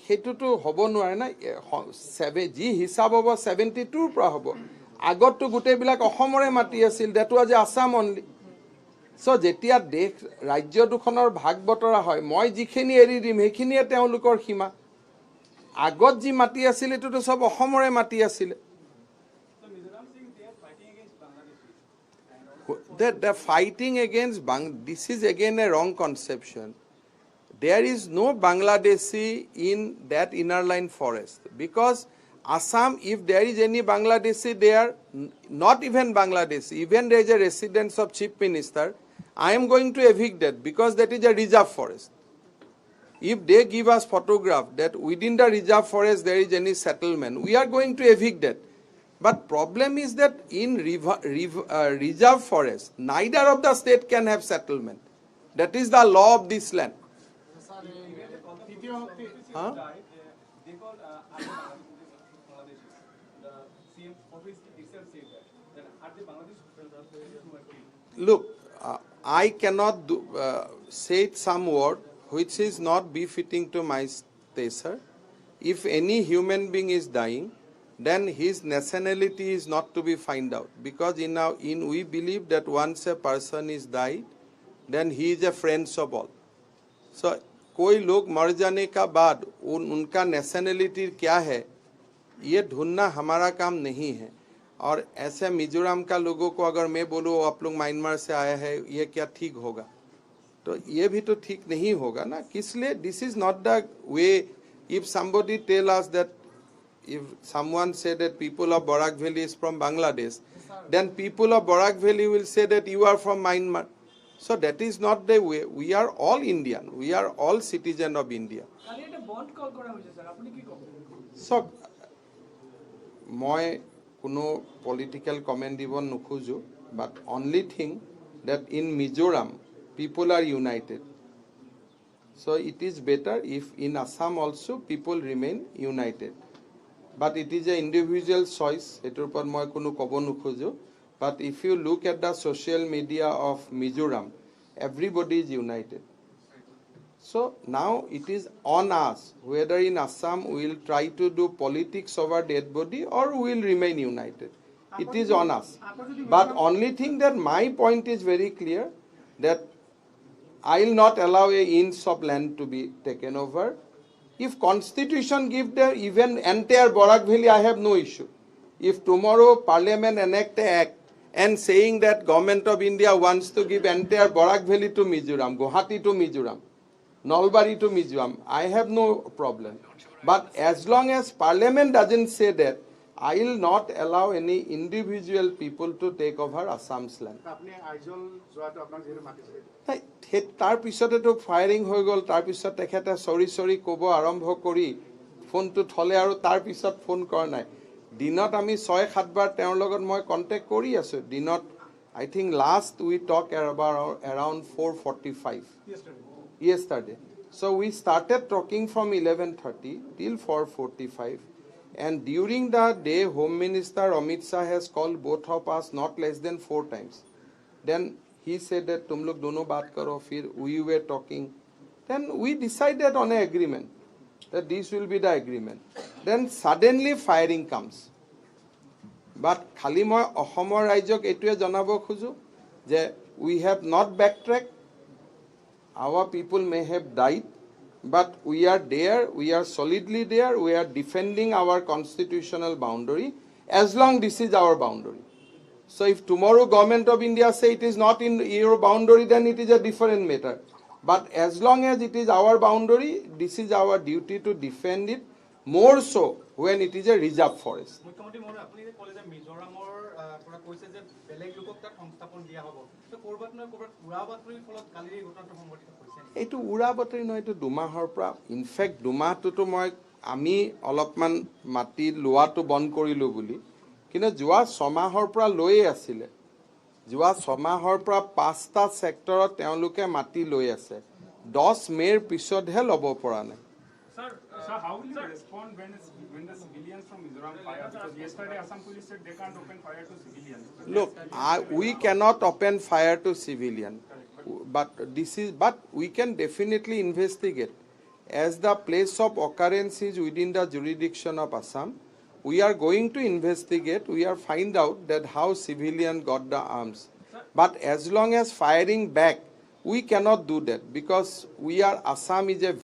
সেইটোতো হ'ব নোৱাৰে না যি হিচাপ হ'ব 72ৰ পৰা হ'ব আগততো গোটেইবিলাক অসমৰে মাটি আছিল দেট ৱাজ আছাম অনলি চ' যেতিয়া দেশ ৰাজ্য দুখনৰ ভাগ বতৰা হয় মই যিখিনি এৰি দিম সেইখিনিয়ে তেওঁলোকৰ সীমা আগত যি মাটি আছিল এইটোতো সব অসমৰে মাটি আছিলে the fighting against this is again a wrong conception. There is no Bangladeshi in that inner line forest because Assam, if there is any Bangladeshi there, not even Bangladeshi, even there is a residence of Chief Minister, I am going to evict that because that is a reserve forest. If they give us photograph that within the reserve forest there is any settlement, we are going to evict that. But problem is that in reserve forest, neither of the state can have settlement. That is the law of this land. Huh? Look, I cannot say some word which is not befitting to my stature. If any human being is dying, then his nationality is not to be find out because we believe that once a person is died, then he is a friend of all. So कोई लोग मर जाने का बाद उनका nationality क्या है ये ढूंढना हमारा काम नहीं है और ऐसे मिजोरम का लोगों को अगर मैं बोलूँ आप लोग म्यांमार से आया है ये क्या ठीक होगा तो ये भी तो ठीक नहीं होगा ना किसलिए this is not the way if somebody tell us that if someone said that people of Barak Valley is from Bangladesh, then people of Barak Valley will say that you are from Myanmar. So that is not the way. We are all Indian. We are all citizen of India. So, মই কোনো political comment দিব নোখোজো, but only thing that in Mizoram, people are united. So it is better if in Assam also people remain united. But it is an individual choice. But if you look at the social media of Mizoram, everybody is united. So now it is on us whether in Assam we will try to do politics over dead body or we will remain united. It is on us. But only thing that my point is very clear that I will not allow a inch of land to be taken over. If constitution give the even entire Barak Valley, I have no issue. If tomorrow parliament enact an act and saying that government of India wants to give entire Barak Valley to Mizoram, Guwahati to Mizoram, Nalbari to Mizoram, I have no problem. But as long as parliament doesn't say that, I will not allow any individual people to take over Assam's land. তাৰ পিছতেতো firing হৈ গ'ল তাৰ পিছত তেখেতে সৰি ক'ব আৰম্ভ কৰি ফোনটো থলে আৰু তাৰ পিছত ফোন কৰা নাই দিনত আমি 6-7 বাৰ তেওঁৰ লগত মই কন্টেক্ট কৰি আছো দিনত I think last we talked about around 4:45 yesterday. So we started talking from 11:30 till 4:45 and during the day Home Minister Amit Shah has called both of us not less than 4 times. Then he said that tum log dono baat karo fir we were talking then we decided on an agreement that this will be the agreement then suddenly firing comes but khali moi ahomor raijok etue janabo khoju je we have not backtracked our people may have died but we are there we are solidly there we are defending our constitutional boundary as long this is our boundary. So if tomorrow government of India say it is not in your boundary, then it is a different matter. But as long as it is our boundary, this is our duty to defend it, more so when it is a reserve forest. এইটো উৰা বাতৰি নহয় এইটো দুমাহৰ পৰা in fact দুমাহটোতো মই আমি অলপমান মাটি লোৱাটো বন্ধ কৰিলো বুলি কিন্তু যোৱা 6 মাহৰ পৰা লৈয়ে আছিলে যোৱা 6 মাহৰ পৰা 5টা সেক্টৰত তেওঁলোকে মাটি লৈ আছে 10 মেৰ পিছতহে ল'ব পৰা নাই Sir, how will you respond when the civilians from Mizoram fire? Because yesterday Assam police said they can't open fire to civilians. Look, we cannot open fire to civilian, but we can definitely investigate. as the place of occurrence is within the jurisdiction of Assam, we are going to investigate, we are find out that how civilian got the arms. But as long as firing back, we cannot do that because we are, Assam is a